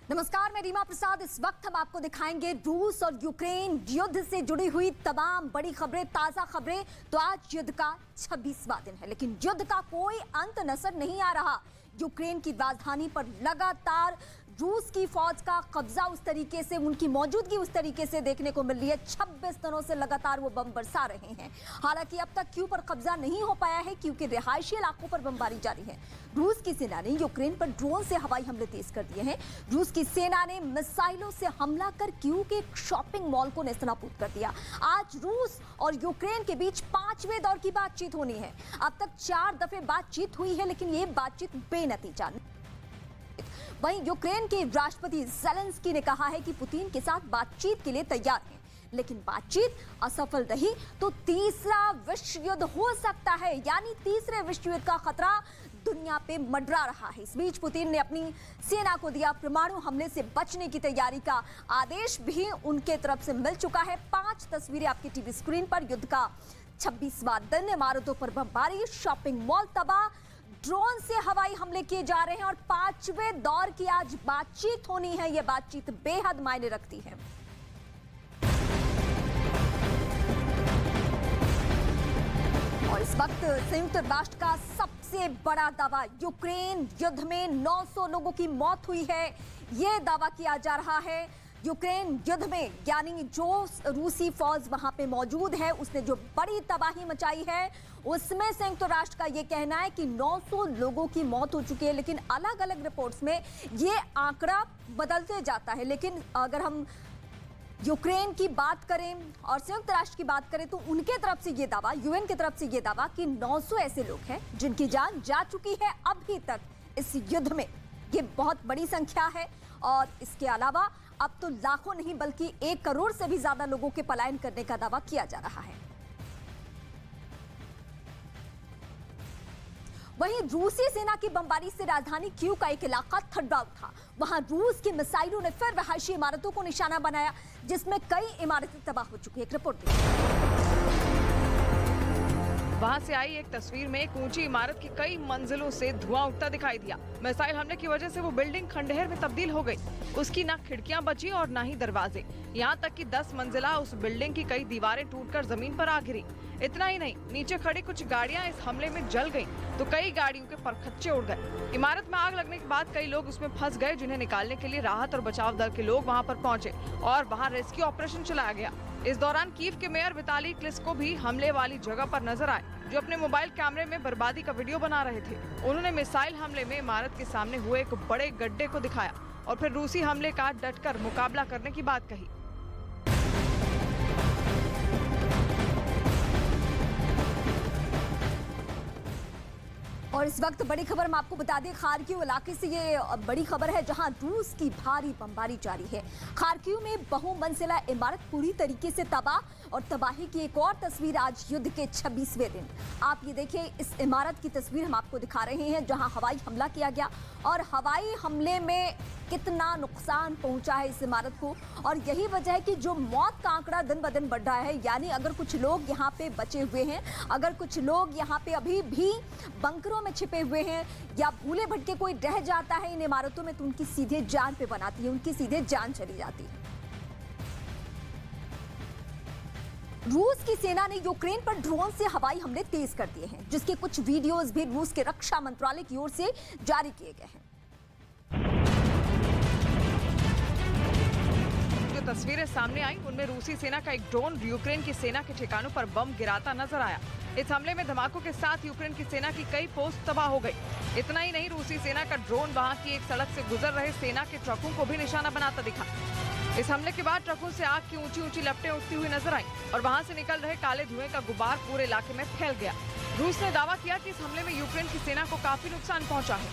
नमस्कार, मैं रीमा प्रसाद। इस वक्त हम आपको दिखाएंगे रूस और यूक्रेन युद्ध से जुड़ी हुई तमाम बड़ी खबरें, ताजा खबरें। तो आज युद्ध का 26वां दिन है, लेकिन युद्ध का कोई अंत नजर नहीं आ रहा। यूक्रेन की राजधानी पर लगातार रूस की फौज का कब्जा उस तरीके से, उनकी मौजूदगी उस तरीके से देखने को मिल रही है। 26 दिनों से लगातार वो बम बरसा रहे हैं। हालांकि अब तक क्यू पर कब्जा नहीं हो पाया है, क्योंकि रिहायशी इलाकों पर बमबारी जारी है। रूस की सेना ने यूक्रेन पर ड्रोन से हवाई हमले तेज कर दिए हैं। रूस की सेना ने मिसाइलों से हमला कर क्यू के शॉपिंग मॉल को नेस्तनाबूद कर दिया। आज रूस और यूक्रेन के बीच 5वें दौर की बातचीत होनी है। अब तक 4 दफे बातचीत हुई है, लेकिन ये बातचीत बेनतीजा। वहीं यूक्रेन के राष्ट्रपति ज़ेलेंस्की ने कहा है कि पुतिन के साथ बातचीत के लिए तैयार हैं, लेकिन बातचीत असफल रही तो तीसरा विश्व युद्ध हो सकता है। यानी तीसरे विश्व युद्ध का खतरा दुनिया पे मंडरा रहा है। इस बीच पुतिन ने अपनी सेना को दिया परमाणु हमले से बचने की तैयारी का आदेश भी उनके तरफ से मिल चुका है। 5 तस्वीरें आपकी टीवी स्क्रीन पर। युद्ध का 26वां दिन, इमारतों पर बमबारी, शॉपिंग मॉल तबाह, ड्रोन से हवाई हमले किए जा रहे हैं और 5वें दौर की आज बातचीत होनी है। यह बातचीत बेहद मायने रखती है। और इस वक्त संयुक्त राष्ट्र का सबसे बड़ा दावा, यूक्रेन युद्ध में 900 लोगों की मौत हुई है, यह दावा किया जा रहा है। यूक्रेन युद्ध में, यानी जो रूसी फौज वहां पे मौजूद है, उसने जो बड़ी तबाही मचाई है, उसमें संयुक्त राष्ट्र का यह कहना है कि 900 लोगों की मौत हो चुकी है। लेकिन अलग अलग रिपोर्ट्स में ये आंकड़ा बदलते जाता है। लेकिन अगर हम यूक्रेन की बात करें और संयुक्त राष्ट्र की बात करें तो उनके तरफ से ये दावा, यूएन की तरफ से ये दावा कि 900 ऐसे लोग हैं जिनकी जान जा चुकी है अभी तक इस युद्ध में। ये बहुत बड़ी संख्या है। और इसके अलावा अब तो लाखों नहीं बल्कि 1 करोड़ से भी ज्यादा लोगों के पलायन करने का दावा किया जा रहा है। वहीं रूसी सेना की बमबारी से राजधानी कीव का एक इलाका थर्रा उठा। वहां रूस की मिसाइलों ने फिर रहायशी इमारतों को निशाना बनाया, जिसमें कई इमारतें तबाह हो चुकी है। एक रिपोर्ट देखिए। वहां से आई एक तस्वीर में एक ऊंची इमारत की कई मंजिलों से धुआं उठता दिखाई दिया। मिसाइल हमले की वजह से वो बिल्डिंग खंडहर में तब्दील हो गई। उसकी ना खिड़कियां बची और ना ही दरवाजे। यहाँ तक कि 10 मंजिला उस बिल्डिंग की कई दीवारें टूटकर जमीन पर आ गिरी। इतना ही नहीं, नीचे खड़ी कुछ गाड़ियां इस हमले में जल गईं, तो कई गाड़ियों के परखच्चे उड़ गए। इमारत में आग लगने के बाद कई लोग उसमें फंस गए, जिन्हें निकालने के लिए राहत और बचाव दल के लोग वहां पर पहुंचे और वहां रेस्क्यू ऑपरेशन चलाया गया। इस दौरान कीव के मेयर विताली क्लिस्को भी हमले वाली जगह पर नजर आए, जो अपने मोबाइल कैमरे में बर्बादी का वीडियो बना रहे थे। उन्होंने मिसाइल हमले में इमारत के सामने हुए एक बड़े गड्ढे को दिखाया और फिर रूसी हमले का डटकर मुकाबला करने की बात कही। और इस वक्त बड़ी खबर हम आपको बता दें, खारकिव इलाके से ये बड़ी खबर है, जहां रूस की भारी बमबारी जारी है। खारकिव में बहुमंजिला इमारत पूरी तरीके से तबाह और तबाही की एक और तस्वीर आज युद्ध के 26वें दिन। आप ये देखिए, इस इमारत की तस्वीर हम आपको दिखा रहे हैं, जहां हवाई हमला किया गया और हवाई हमले में कितना नुकसान पहुंचा है इस इमारत को। और यही वजह है कि जो मौत का आंकड़ा दिन ब दिन बढ़ रहा है। यानी अगर कुछ लोग यहाँ पे बचे हुए हैं, अगर कुछ लोग यहाँ पे अभी भी बंकरों में छिपे हुए हैं या भूले भटके कोई रह जाता है इन इमारतों में, तो उनकी सीधे जान पे बनाती है, उनकी सीधे जान चली जाती है। रूस की सेना ने यूक्रेन पर ड्रोन से हवाई हमले तेज कर दिए हैं, जिसके कुछ वीडियोस भी रूस के रक्षा मंत्रालय की ओर से जारी किए गए हैं। जो तस्वीरें सामने आई उनमें रूसी सेना का एक ड्रोन यूक्रेन की सेना के ठिकानों पर बम गिराता नजर आया। इस हमले में धमाकों के साथ यूक्रेन की सेना की कई पोस्ट तबाह हो गई। इतना ही नहीं, रूसी सेना का ड्रोन वहां की एक सड़क से गुजर रहे सेना के ट्रकों को भी निशाना बनाता दिखा। इस हमले के बाद ट्रकों से आग की ऊंची ऊंची लपटें उठती हुई नजर आई और वहां से निकल रहे काले धुएं का गुबार पूरे इलाके में फैल गया। रूस ने दावा किया कि इस हमले में यूक्रेन की सेना को काफी नुकसान पहुंचा है।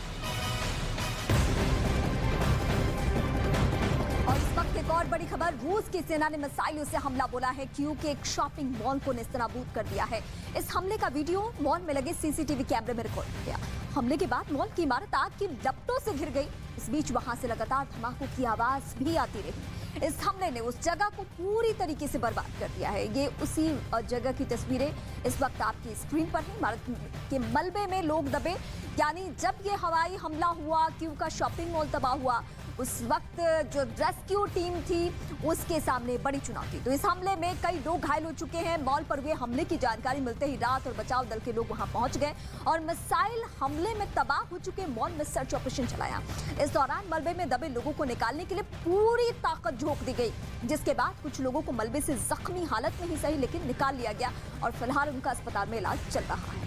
और इस वक्त एक और बड़ी खबर, रूस की सेना ने मिसाइलों से हमला बोला है। कीव के एक शॉपिंग मॉल को नेस्तनाबूद कर दिया है। इस हमले का वीडियो मॉल में लगे सीसीटीवी कैमरे में रिकॉर्ड किया। हमले के बाद मॉल की इमारत आग की लपटों से घिर गई। इस बीच वहां से लगातार धमाकों की आवाज भी आती रही। इस हमले ने उस जगह को पूरी तरीके से बर्बाद कर दिया है। ये उसी जगह की तस्वीरें इस वक्त आपकी स्क्रीन पर है। इमारत के मलबे में लोग दबे, यानी जब ये हवाई हमला हुआ, कीव का शॉपिंग मॉल तबाह हुआ, उस वक्त जो रेस्क्यू टीम थी उसके सामने बड़ी चुनौती। तो इस हमले में कई लोग घायल हो चुके हैं। मॉल पर हुए हमले की जानकारी मिलते ही राहत और बचाव दल के लोग वहां पहुंच गए और मिसाइल हमले में तबाह हो चुके मॉल में सर्च ऑपरेशन चलाया। इस दौरान मलबे में दबे लोगों को निकालने के लिए पूरी ताकत झोंक दी गई, जिसके बाद कुछ लोगों को मलबे से जख्मी हालत में ही सही लेकिन निकाल लिया गया और फिलहाल उनका अस्पताल में इलाज चल रहा है।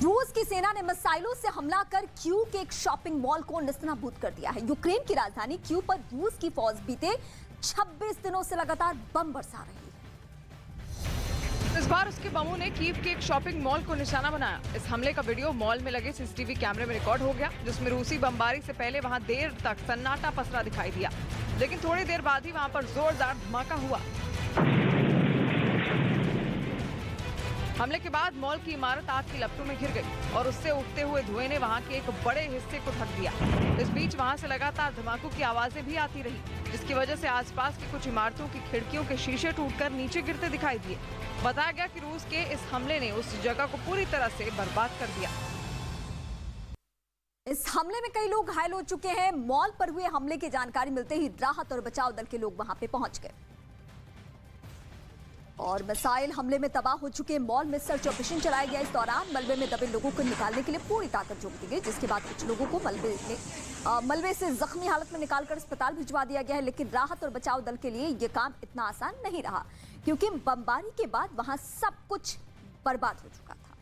रूस की सेना ने मिसाइलों से हमला कर क्यू के एक शॉपिंग मॉल को नेस्तनाबूद कर दिया है। यूक्रेन की राजधानी क्यू पर रूस की फौज बीते 26 दिनों से लगातार बम बरसा रही है। इस बार उसके बमों ने कीव के एक शॉपिंग मॉल को निशाना बनाया। इस हमले का वीडियो मॉल में लगे सीसीटीवी कैमरे में रिकॉर्ड हो गया, जिसमें रूसी बमबारी से पहले वहां देर तक सन्नाटा पसरा दिखाई दिया, लेकिन थोड़ी देर बाद ही वहां पर जोरदार धमाका हुआ। हमले के बाद मॉल की इमारत आग की लपटों में घिर गई और उससे उठते हुए धुएं ने वहां के एक बड़े हिस्से को ढक दिया। इस बीच वहां से लगातार धमाकों की आवाजें भी आती रही, जिसकी वजह से आसपास की कुछ इमारतों की खिड़कियों के शीशे टूटकर नीचे गिरते दिखाई दिए। बताया गया कि रूस के इस हमले ने उस जगह को पूरी तरह से बर्बाद कर दिया। इस हमले में कई लोग घायल हो चुके हैं। मॉल पर हुए हमले की जानकारी मिलते ही राहत और बचाव दल के लोग वहां पे पहुंच गए और मिसाइल हमले में तबाह हो चुके मॉल में सर्च ऑपरेशन चलाया गया। इस दौरान मलबे में दबे लोगों को निकालने के लिए पूरी ताकत झोंक दी गई, जिसके बाद कुछ लोगों को मलबे से जख्मी हालत में निकालकर अस्पताल भिजवा दिया गया है। लेकिन राहत और बचाव दल के लिए यह काम इतना आसान नहीं रहा, क्योंकि बमबारी के बाद वहां सब कुछ बर्बाद हो चुका था।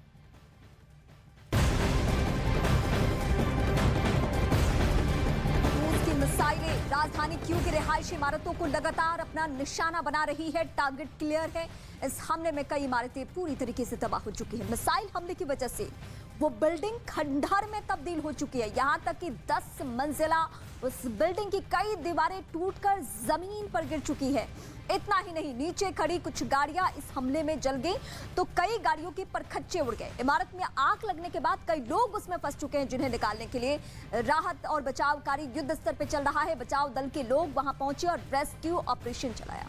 रूस की मिसाइलें राजधानी क्यू की रिहायशी इमारतों को लगातार अपना निशाना बना रही है। टारगेट क्लियर है। इस हमले में कई इमारतें पूरी तरीके से तबाह हो चुकी हैं। मिसाइल हमले की वजह से वो बिल्डिंग खंडहर में तब्दील हो चुकी है। यहां तक कि 10 मंजिला उस बिल्डिंग की कई दीवारें टूटकर जमीन पर गिर चुकी है। इतना ही नहीं, नीचे खड़ी कुछ गाड़ियां इस हमले में जल गई तो कई गाड़ियों के परखच्चे उड़ गए। इमारत में आग लगने के बाद कई लोग उसमें फंस चुके हैं, जिन्हें निकालने के लिए राहत और बचाव कार्य युद्ध स्तर पर चल रहा है। बचाव दल के लोग वहां पहुंचे और रेस्क्यू ऑपरेशन चलाया।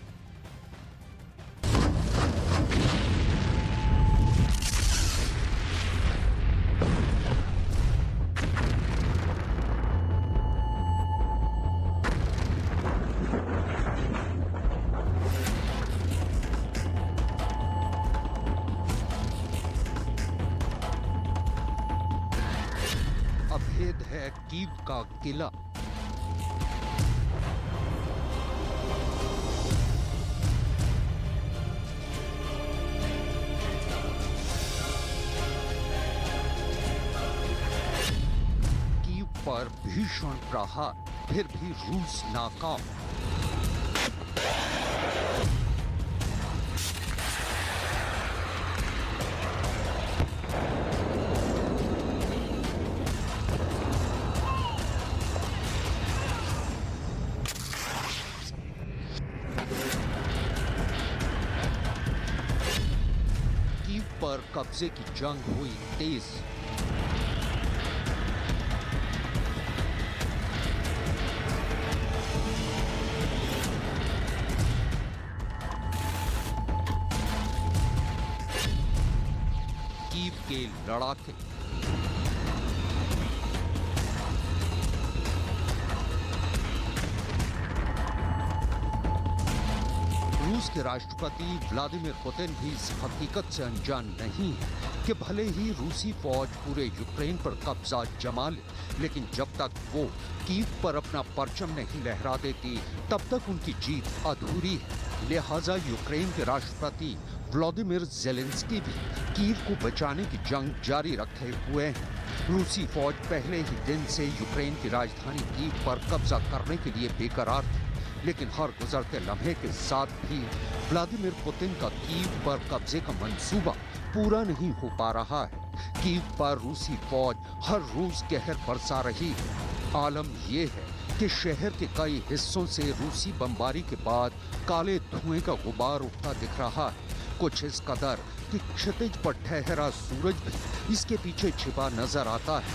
अभेद है कीव का किला। कीव पर भीषण प्रहार, फिर भी रूस नाकाम। पर कब्जे की जंग हुई तेज। कीव के लड़ाके। रूस के राष्ट्रपति व्लादिमीर पुतिन भी इस हकीकत से अनजान नहीं है कि भले ही रूसी फौज पूरे यूक्रेन पर कब्जा जमा ले, लेकिन जब तक वो कीव पर अपना परचम नहीं लहरा देती तब तक उनकी जीत अधूरी है। लिहाजा यूक्रेन के राष्ट्रपति व्लादिमीर ज़ेलेंस्की भी कीव को बचाने की जंग जारी रखे हुए हैं। रूसी फौज पहले ही दिन से यूक्रेन की राजधानी कीव पर कब्जा करने के लिए बेकरार थी, लेकिन हर गुजरते लम्हे के साथ भी व्लादिमीर पुतिन का कीव पर कब्जे का मंसूबा पूरा नहीं हो पा रहा है। कीव पर रूसी फौज हर रोज कहर बरसा रही है। आलम यह है कि शहर के कई हिस्सों से रूसी बमबारी के बाद काले धुएं का गुबार उठता दिख रहा है। कुछ इस कदर कि क्षितिज पर ठहरा सूरज भी इसके पीछे छिपा नजर आता है।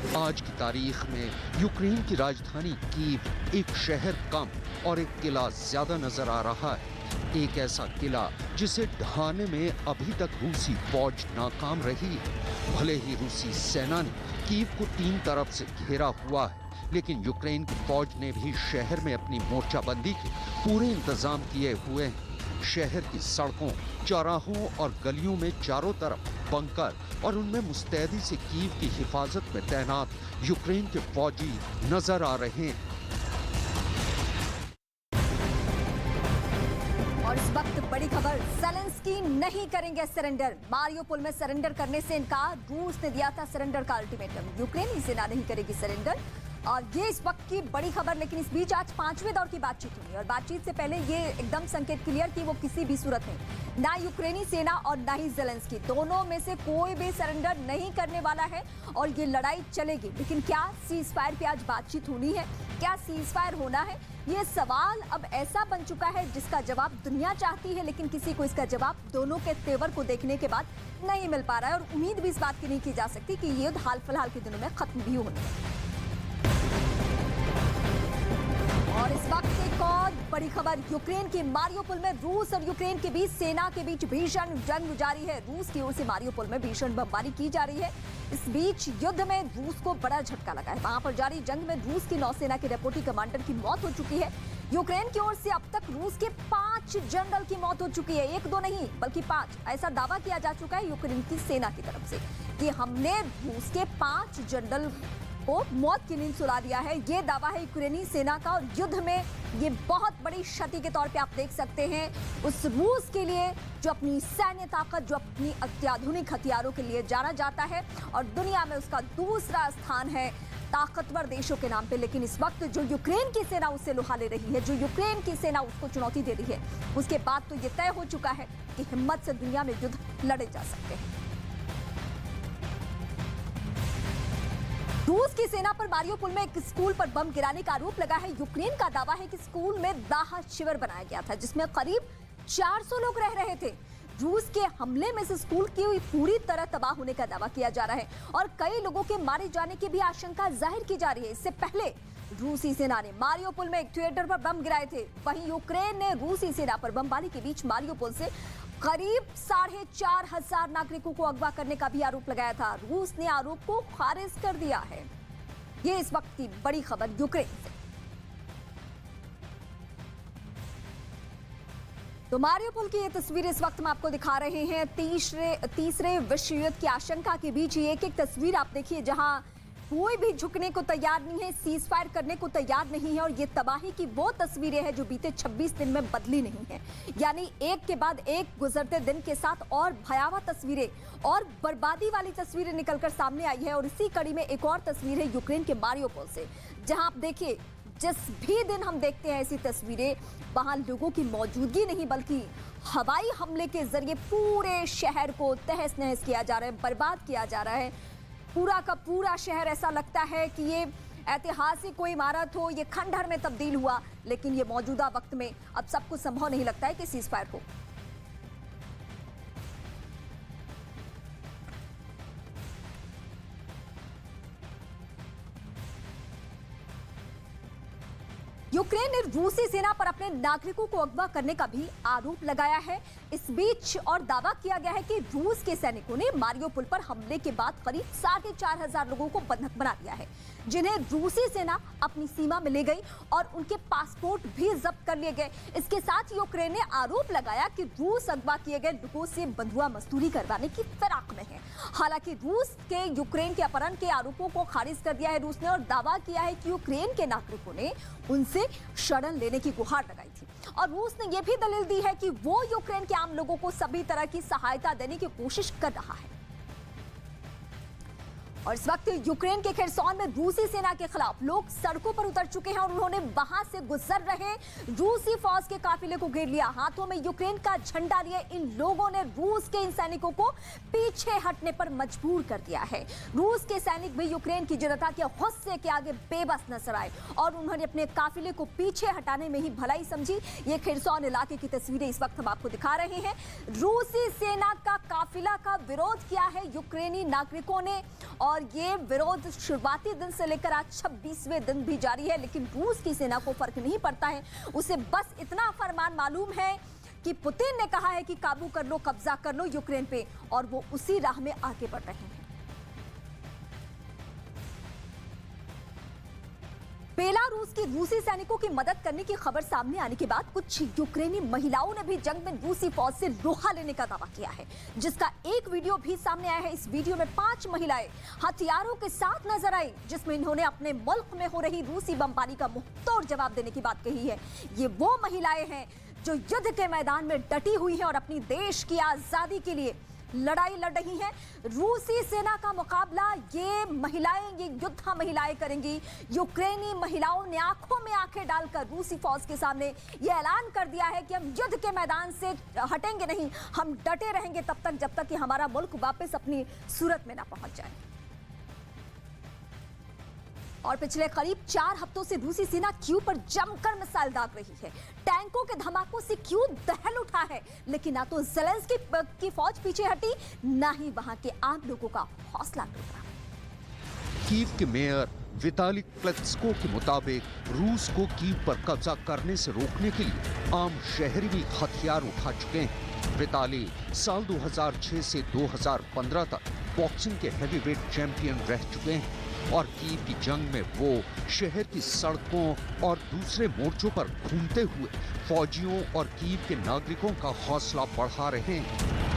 आज की तारीख में यूक्रेन की राजधानी कीव एक शहर कम और एक किला ज्यादा नजर आ रहा है। एक ऐसा किला जिसे ढहाने में अभी तक रूसी फौज नाकाम रही है। भले ही रूसी सेना ने कीव को 3 तरफ से घेरा हुआ है, लेकिन यूक्रेन की फौज ने भी शहर में अपनी मोर्चाबंदी के पूरे इंतजाम किए हुए हैं। शहर की सड़कों, चौराहों और गलियों में चारों तरफ बंकर और उनमें मुस्तैदी से कीव की हिफाजत में तैनात यूक्रेन के फौजी नजर आ रहे हैं। और इस वक्त बड़ी खबर, ज़ेलेंस्की नहीं करेंगे सरेंडर। मारियोपोल में सरेंडर करने से इनकार। रूस ने दिया था सरेंडर का अल्टीमेटम। यूक्रेनी सेना नहीं करेगी सरेंडर, और ये इस वक्त की बड़ी खबर। लेकिन इस बीच आज 5वें दौर की बातचीत हुई और बातचीत से पहले ये एकदम संकेत क्लियर कि वो किसी भी सूरत में ना यूक्रेनी सेना और ना ही ज़ेलेंस्की, दोनों में से कोई भी सरेंडर नहीं करने वाला है और ये लड़ाई चलेगी। लेकिन क्या सीज फायर पे आज बातचीत होनी है? क्या सीज फायर होना है? ये सवाल अब ऐसा बन चुका है जिसका जवाब दुनिया चाहती है, लेकिन किसी को इसका जवाब दोनों के तेवर को देखने के बाद नहीं मिल पा रहा है। और उम्मीद भी इस बात की नहीं की जा सकती कि ये युद्ध हाल फिलहाल के दिनों में खत्म भी होने है। और इस वक्त एक और बड़ी खबर, यूक्रेन के मारियोपोल में रूस और यूक्रेन के बीच सेना के बीच भीषण जंग जारी है। रूस की ओर से मारियोपोल में भीषण बमबारी की जा रही है। इस बीच युद्ध में रूस को बड़ा झटका लगा है। वहां पर जारी जंग में रूस की नौसेना के डिप्टी कमांडर की मौत हो चुकी है। यूक्रेन की ओर से अब तक रूस के 5 जनरल की मौत हो चुकी है। 1-2 नहीं बल्कि 5। ऐसा दावा किया जा चुका है यूक्रेन की सेना की तरफ से कि हमने रूस के 5 जनरल को मौत की नींद सुला दिया है। ये दावा है यूक्रेनी सेना का। और युद्ध में ये बहुत बड़ी क्षति के तौर पे आप देख सकते हैं उस रूस के लिए जो अपनी सैन्य ताकत, जो अपनी अत्याधुनिक हथियारों के लिए जाना जाता है और दुनिया में उसका दूसरा स्थान है ताकतवर देशों के नाम पे। लेकिन इस वक्त जो यूक्रेन की सेना उससे लुहा ले रही है, जो यूक्रेन की सेना उसको चुनौती दे रही है, उसके बाद तो ये तय हो चुका है कि हिम्मत से दुनिया में युद्ध लड़े जा सकते हैं। रूस की सेना पर मारियोपोल में एक स्कूल पर बम गिराने का आरोप लगा है। यूक्रेन का दावा है कि स्कूल में दाह शिविर बनाया गया था जिसमें करीब 400 लोग रह रहे थे। रूस के हमले में से स्कूल की पूरी तरह तबाह होने का दावा किया जा रहा है और कई लोगों के मारे जाने की भी आशंका जाहिर की जा रही है। इससे पहले रूसी सेना ने मारियोपोल में एक थिएटर पर बम गिराए थे। वहीं यूक्रेन ने रूसी सेना पर बमबारी के बीच मारियोपोल से करीब 4,500 नागरिकों को अगवा करने का भी आरोप लगाया था। रूस ने आरोप को खारिज कर दिया है। ये इस वक्त की बड़ी खबर यूक्रेन से। तो मारियोपोल की ये तस्वीर इस वक्त हम आपको दिखा रहे हैं। तीसरे विश्व युद्ध की आशंका के बीच एक एक तस्वीर आप देखिए जहां कोई भी झुकने को तैयार नहीं है, सीज फायर करने को तैयार नहीं है। और ये तबाही की वो तस्वीरें हैं जो बीते 26 दिन में बदली नहीं है। यानी एक के बाद एक गुजरते दिन के साथ और भयावह तस्वीरें और बर्बादी वाली तस्वीरें निकलकर सामने आई है। और इसी कड़ी में एक और तस्वीर है यूक्रेन के मारियोपोल से, जहां आप देखिए जिस भी दिन हम देखते हैं ऐसी तस्वीरें, वहां लोगों की मौजूदगी नहीं बल्कि हवाई हमले के जरिए पूरे शहर को तहस नहस किया जा रहा है, बर्बाद किया जा रहा है। पूरा का पूरा शहर ऐसा लगता है कि ये ऐतिहासिक कोई इमारत हो, ये खंडहर में तब्दील हुआ। लेकिन ये मौजूदा वक्त में अब सब कुछ संभव नहीं लगता है कि सीज फायर हो। यूक्रेन ने रूसी सेना पर अपने नागरिकों को अगवा करने का भी आरोप लगाया है। इस बीच और दावा किया गया है कि रूस के सैनिकों ने मारियोपोल पर हमले के बाद करीब 4,500 लोगों को बंधक बना लिया है, जिन्हें रूसी सेना अपनी सीमा में ले गई और उनके पासपोर्ट भी जब्त कर लिए गए। इसके साथ यूक्रेन ने आरोप लगाया कि रूस अगवा किए गए लोगों से बंधुआ मजदूरी करवाने की फिराक में है। हालांकि रूस के यूक्रेन के अपहरण के आरोपों को खारिज कर दिया है रूस ने और दावा किया है कि यूक्रेन के नागरिकों ने उनसे शरण लेने की गुहार लगाई थी। और रूस ने यह भी दलील दी है कि वो यूक्रेन के आम लोगों को सभी तरह की सहायता देने की कोशिश कर रहा है। और इस वक्त यूक्रेन के खेरसौन में रूसी सेना के खिलाफ लोग सड़कों पर उतर चुके हैं और उन्होंने वहां से गुजर रहे रूसी फौज के काफिले को घेर लिया। हाथों में यूक्रेन का झंडा लिए इन लोगों ने रूस के इन सैनिकों को पीछे हटने पर मजबूर कर दिया है। रूस के सैनिक भी यूक्रेन की जनता के गुस्से के आगे बेबस नजर आए और उन्होंने अपने काफिले को पीछे हटाने में ही भलाई समझी। ये खेरसौन इलाके की तस्वीरें इस वक्त हम आपको दिखा रहे हैं। रूसी सेना का काफिला का विरोध किया है यूक्रेनी नागरिकों ने और और ये विरोध शुरुआती दिन से लेकर आज 26वें दिन भी जारी है। लेकिन रूस की सेना को फर्क नहीं पड़ता है, उसे बस इतना फरमान मालूम है कि पुतिन ने कहा है कि काबू कर लो, कब्जा कर लो यूक्रेन पे, और वो उसी राह में आगे बढ़ रहे हैं। बेलारूस की रूसी सैनिकों की मदद करने की खबर सामने आने के बाद कुछ यूक्रेनी महिलाओं ने भी जंग में रूसी फौज से लोहा लेने का दावा किया है, जिसका एक वीडियो भी सामने आया है। इस वीडियो में 5 महिलाएं हथियारों के साथ नजर आई, जिसमें इन्होंने अपने मुल्क में हो रही रूसी बमबारी का मुंहतोड़ जवाब देने की बात कही है। ये वो महिलाएं हैं जो युद्ध के मैदान में डटी हुई हैं और अपनी देश की आजादी के लिए लड़ाई लड़ रही हैं। रूसी सेना का मुकाबला ये महिलाएं, ये योद्धा महिलाएं करेंगी। यूक्रेनी महिलाओं ने आंखों में आंखें डालकर रूसी फौज के सामने ये ऐलान कर दिया है कि हम युद्ध के मैदान से हटेंगे नहीं, हम डटे रहेंगे तब तक जब तक कि हमारा मुल्क वापस अपनी सूरत में ना पहुंच जाए। और पिछले करीब 4 हफ्तों से रूसी सेना कीव पर जमकर मिसाइल दाग रही है। टैंकों के धमाकों से कीव दहल उठा है, लेकिन ना तो ज़ेलेंस्की की फौज पीछे हटी, ना ही वहां के आम लोगों का हौसला टूटा। कीव के मेयर विताली क्लेत्स्को के मुताबिक रूस को कीव पर कब्जा करने से रोकने के लिए आम शहरी भी हथियार उठा चुके हैं। विताली साल 2006 से 2015 तक बॉक्सिंग के हेवीवेट चैंपियन रह चुके हैं और कीव की जंग में वो शहर की सड़कों और दूसरे मोर्चों पर घूमते हुए फौजियों और कीव के नागरिकों का हौसला बढ़ा रहे हैं।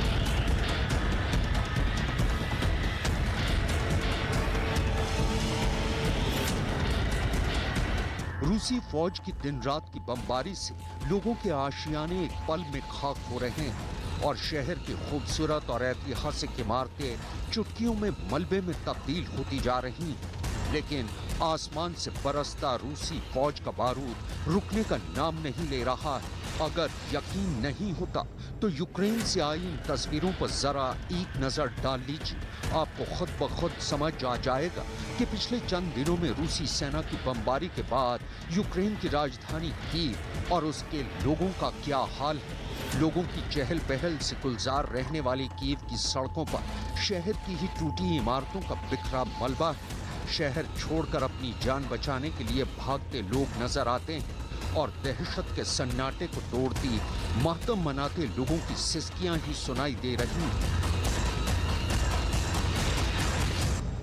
रूसी फौज की दिन रात की बमबारी से लोगों के आशियाने एक पल में खाक हो रहे हैं और शहर की खूबसूरत और ऐतिहासिक इमारतें चुटकियों में मलबे में तब्दील होती जा रही हैं। लेकिन आसमान से बरसता रूसी फौज का बारूद रुकने का नाम नहीं ले रहा है। अगर यकीन नहीं होता तो यूक्रेन से आई इन तस्वीरों पर जरा एक नजर डाल लीजिए, आपको खुद ब खुद समझ आ जाएगा कि पिछले चंद दिनों में रूसी सेना की बमबारी के बाद यूक्रेन की राजधानी कीव और उसके लोगों का क्या हाल है। लोगों की चहल पहल से गुलजार रहने वाली कीव की सड़कों पर शहर की ही टूटी इमारतों का बिखरा मलबा है। शहर छोड़कर अपनी जान बचाने के लिए भागते लोग नजर आते हैं और दहशत के सन्नाटे को तोड़ती मातम मनाते लोगों की सिसकियां ही सुनाई दे रही हैं।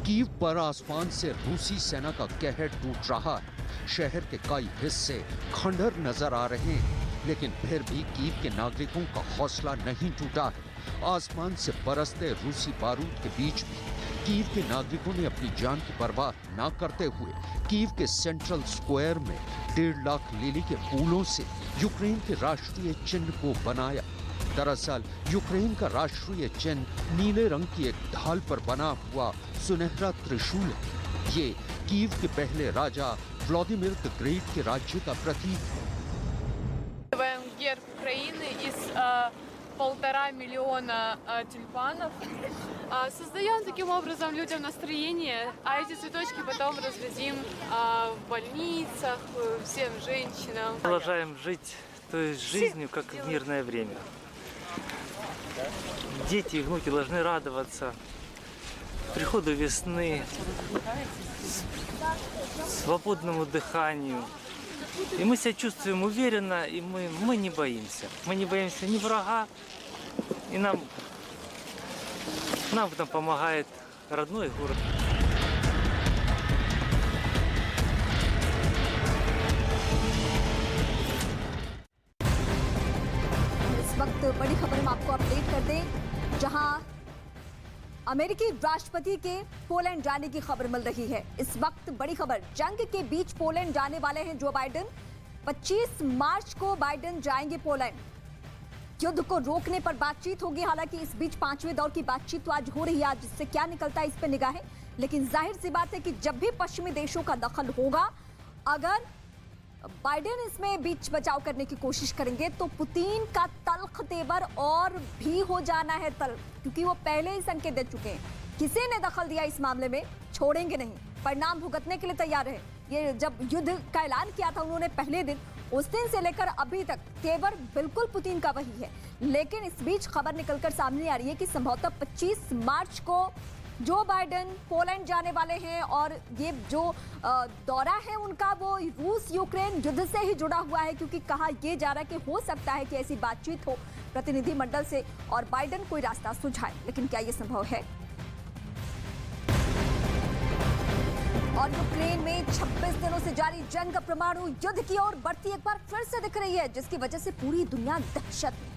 कीव पर आसमान से रूसी सेना का कहर टूट रहा है। शहर के कई हिस्से खंडहर नजर आ रहे हैं, लेकिन फिर भी कीव के नागरिकों का हौसला नहीं टूटा है। आसमान से बरसते रूसी बारूद के बीच भी कीव के नागरिकों ने अपनी जान की परवाह न करते हुए कीव के सेंट्रल स्क्वायर में 1.5 लाख लिली के फूलों से यूक्रेन के राष्ट्रीय चिन्ह को बनाया। दरअसल यूक्रेन का राष्ट्रीय चिन्ह नीले रंग की एक ढाल पर बना हुआ सुनहरा त्रिशूल है। ये कीव के पहले राजा व्लादिमीर द ग्रेट के राज्य का प्रतीक है। Герб Украины из 1,5 миллиона тюльпанов. Создаем таким образом людям настроение, а эти цветочки потом раздадим в больницах, всем женщинам. Продолжаем жить той жизнью, как в мирное время. Дети и внуки должны радоваться приходу весны, свободному дыханию. И мы себя чувствуем уверенно, и мы не боимся. Мы не боимся ни врага, и нам в этом помогает родной город. इस वक्त बड़ी खबर हम आपको अपडेट कर दें, जहां अमेरिकी राष्ट्रपति के पोलैंड जाने की खबर मिल रही है। इस वक्त बड़ी खबर, जंग के बीच पोलैंड जाने वाले हैं जो बाइडेन। 25 मार्च को बाइडेन जाएंगे पोलैंड। युद्ध को रोकने पर बातचीत होगी। हालांकि इस बीच 5वें दौर की बातचीत तो आज हो रही है, आज इससे क्या निकलता है इस पे निगाहें। लेकिन जाहिर सी बात है कि जब भी पश्चिमी देशों का दखल होगा, अगर बाइडेन इसमें बीच बचाव करने की कोशिश करेंगे तो पुतिन का तल्ख तेवर और भी हो जाना है तल्ख, क्योंकि वो पहले ही संकेत दे चुके हैं, किसी ने दखल दिया इस मामले में छोड़ेंगे नहीं, परिणाम भुगतने के लिए तैयार है। ये जब युद्ध का ऐलान किया था उन्होंने पहले दिन, उस दिन से लेकर अभी तक तेवर बिल्कुल पुतिन का वही है। लेकिन इस बीच खबर निकलकर सामने आ रही है कि संभवतः 25 मार्च को जो बाइडेन पोलैंड जाने वाले हैं और ये जो दौरा है उनका वो रूस यूक्रेन युद्ध से ही जुड़ा हुआ है, क्योंकि कहा यह जा रहा है कि हो सकता है कि ऐसी बातचीत हो प्रतिनिधिमंडल से और बाइडेन कोई रास्ता सुझाए, लेकिन क्या ये संभव है? और यूक्रेन में 26 दिनों से जारी जंग परमाणु युद्ध की ओर बढ़ती एक बार फिर से दिख रही है, जिसकी वजह से पूरी दुनिया दहशत में है।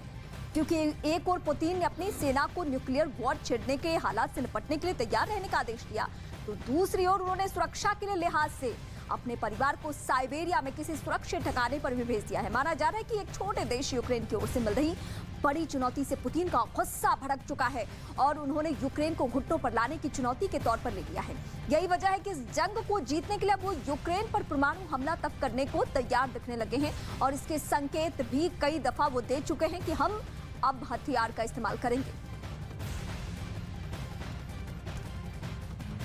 क्योंकि एक और पुतिन ने अपनी सेना को न्यूक्लियर वॉर छिड़ने के हालात से निपटने के लिए तैयार रहने का आदेश दिया, तो दूसरी ओर उन्होंने सुरक्षा के लिए लिहाज से अपने परिवार को साइबेरिया में किसी सुरक्षित ठिकाने पर भी भेज दिया है। माना जा रहा है कि एक छोटे देश यूक्रेन की ओर से मिल रही बड़ी चुनौती से पुतिन का गुस्सा भड़क चुका है और उन्होंने यूक्रेन को घुटनों पर लाने की चुनौती के तौर पर ले लिया है। यही वजह है कि इस जंग को जीतने के लिए वो यूक्रेन पर परमाणु हमला तक करने को तैयार दिखने लगे हैं और इसके संकेत भी कई दफा वो दे चुके हैं कि हम अब हथियार का इस्तेमाल करेंगे।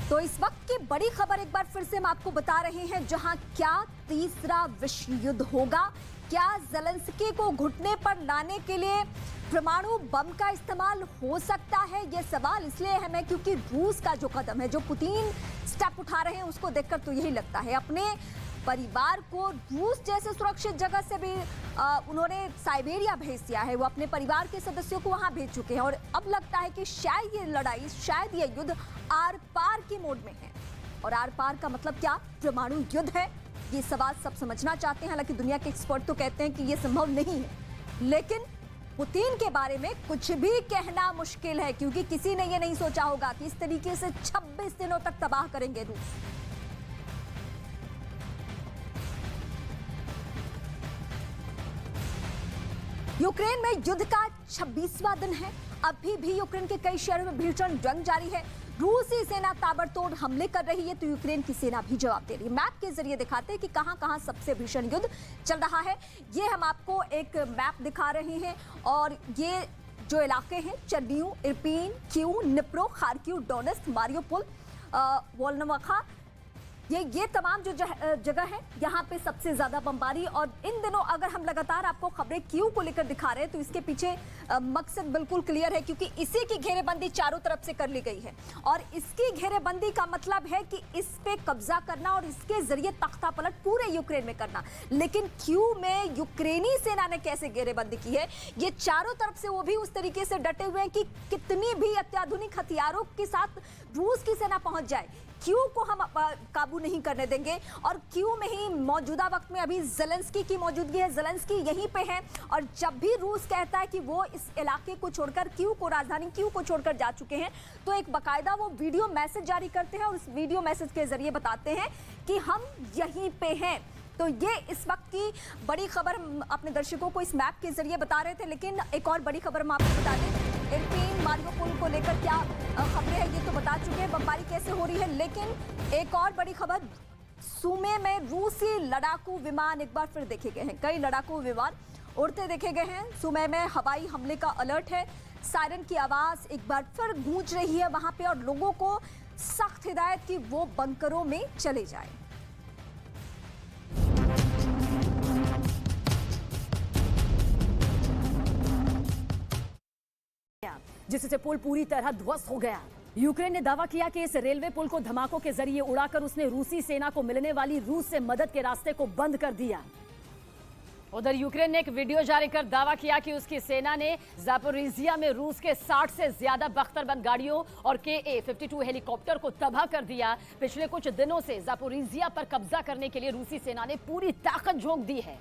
तो इस वक्त की बड़ी खबर एक बार फिर से हम आपको बता रहे हैं, जहां क्या तीसरा विश्व युद्ध होगा, क्या ज़ेलेंस्की को घुटने पर लाने के लिए परमाणु बम का इस्तेमाल हो सकता है? यह सवाल इसलिए अहम है क्योंकि रूस का जो कदम है, जो पुतिन स्टेप उठा रहे हैं, उसको देखकर तो यही लगता है अपने परिवार को रूस जैसे सुरक्षित जगह से भी उन्होंने साइबेरिया भेज दिया है। वो अपने परिवार के सदस्यों को वहां भेज चुके हैं और अब लगता है कि शायद ये लड़ाई, शायद ये युद्ध आर पार की मोड में है। और आर पार का मतलब क्या? परमाणु युद्ध है। ये सवाल सब समझना चाहते हैं, हालांकि दुनिया के एक्सपर्ट तो कहते हैं कि ये संभव नहीं है, लेकिन पुतिन के बारे में कुछ भी कहना मुश्किल है, क्योंकि किसी ने ये नहीं सोचा होगा कि इस तरीके से 26 दिनों तक तबाह करेंगे रूस। यूक्रेन में युद्ध का 26वां दिन है। अभी भी यूक्रेन के कई शहरों में भीषण जंग जारी है। रूसी सेना ताबड़तोड़ हमले कर रही है तो यूक्रेन की सेना भी जवाब दे रही है। मैप के जरिए दिखाते हैं कि कहां-कहां सबसे भीषण युद्ध चल रहा है। ये हम आपको एक मैप दिखा रहे हैं और ये जो इलाके हैं, Chernihiv, Irpin, Kyiv, Dnipro, Kharkiv, Donetsk, Mariupol, Volnovakha, ये तमाम जो जगह है, यहाँ पे सबसे ज्यादा बमबारी। और इन दिनों अगर हम लगातार आपको खबरें क्यू को लेकर दिखा रहे हैं तो इसके पीछे मकसद बिल्कुल क्लियर है, क्योंकि इसी की घेरेबंदी चारों तरफ से कर ली गई है और इसकी घेरेबंदी का मतलब है कि इस पे कब्जा करना और इसके जरिए तख्तापलट पूरे यूक्रेन में करना। लेकिन क्यू में यूक्रेनी सेना ने कैसे घेरेबंदी की है, ये चारों तरफ से वो भी उस तरीके से डटे हुए हैं कि कितनी भी अत्याधुनिक हथियारों के साथ रूस की सेना पहुंच जाए, क्यू को हम काबू नहीं करने देंगे। और क्यू में ही मौजूदा वक्त में अभी ज़ेलेंस्की की मौजूदगी है, ज़ेलेंस्की यहीं पे है और जब भी रूस कहता है कि वो इस इलाके को छोड़कर क्यू को, राजधानी क्यू को छोड़कर जा चुके हैं, तो एक बाकायदा वो वीडियो मैसेज जारी करते हैं और उस वीडियो मैसेज के जरिए बताते हैं कि हम यहीं पे हैं। तो ये इस वक्त की बड़ी खबर अपने दर्शकों को इस मैप के जरिए बता रहे थे। लेकिन एक और बड़ी खबर हम आपको बता दें, इरपिन, मारियोपोल को लेकर क्या खबरें हैं ये तो बता चुके हैं, बमबारी कैसे हो रही है। लेकिन एक और बड़ी खबर, सुमे में रूसी लड़ाकू विमान एक बार फिर देखे गए हैं। कई लड़ाकू विमान उड़ते देखे गए हैं। सुमे में हवाई हमले का अलर्ट है। सायरन की आवाज एक बार फिर गूंज रही है वहां पे और लोगों को सख्त हिदायत की वो बंकरों में चले जाए। जिससे पुल पूरी तरह ध्वस्त हो गया। यूक्रेन ने दावा किया कि इस रेलवे पुल को धमाकों के जरिए उड़ाकर उसने रूसी सेना को मिलने वाली रूस से मदद के रास्ते को बंद कर दिया। उधर यूक्रेन ने एक वीडियो जारी कर दावा किया कि उसकी सेना ने ज़ापोरिजिया में रूस के 60 से ज्यादा बख्तरबंद गाड़ियों और KA-52 हेलीकॉप्टर को तबाह कर दिया। पिछले कुछ दिनों से ज़ापोरिजिया पर कब्जा करने के लिए रूसी सेना ने पूरी ताकत झोंक दी है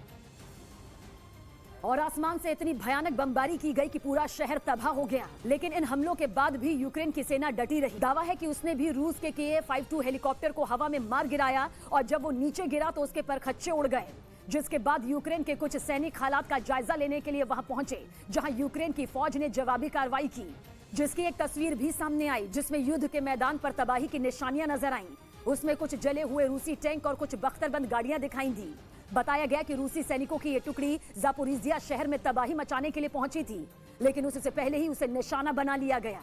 और आसमान से इतनी भयानक बमबारी की गई कि पूरा शहर तबाह हो गया। लेकिन इन हमलों के बाद भी यूक्रेन की सेना डटी रही। दावा है कि उसने भी रूस के KA-52 हेलीकॉप्टर को हवा में मार गिराया और जब वो नीचे गिरा तो उसके परखच्चे उड़ गए, जिसके बाद यूक्रेन के कुछ सैनिक हालात का जायजा लेने के लिए वहां पहुंचे, जहां यूक्रेन की फौज ने जवाबी कार्रवाई की, जिसकी एक तस्वीर भी सामने आई जिसमें युद्ध के मैदान पर तबाही की निशानियां नजर आईं। उसमें कुछ जले हुए रूसी टैंक और कुछ बख्तरबंद गाड़ियां दिखाई दी। बताया गया कि रूसी सैनिकों की ये टुकड़ी ज़ापोरिजिया शहर में तबाही मचाने के लिए पहुंची थी, लेकिन उससे पहले ही उसे निशाना बना लिया गया।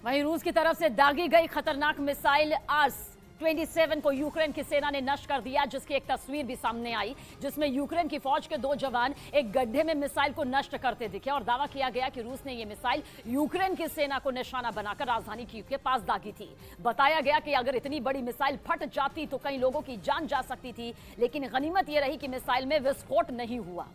वहीं रूस की तरफ से दागी गई खतरनाक मिसाइल आर्स 27 को यूक्रेन की सेना ने नष्ट कर दिया, जिसकी एक तस्वीर भी सामने आई जिसमें यूक्रेन की फौज के 2 जवान एक गड्ढे में मिसाइल को नष्ट करते दिखे और दावा किया गया कि रूस ने यह मिसाइल यूक्रेन की सेना को निशाना बनाकर राजधानी कीव के पास दागी थी। बताया गया कि अगर इतनी बड़ी मिसाइल फट जाती तो कई लोगों की जान जा सकती थी, लेकिन गनीमत यह रही कि मिसाइल में विस्फोट नहीं हुआ।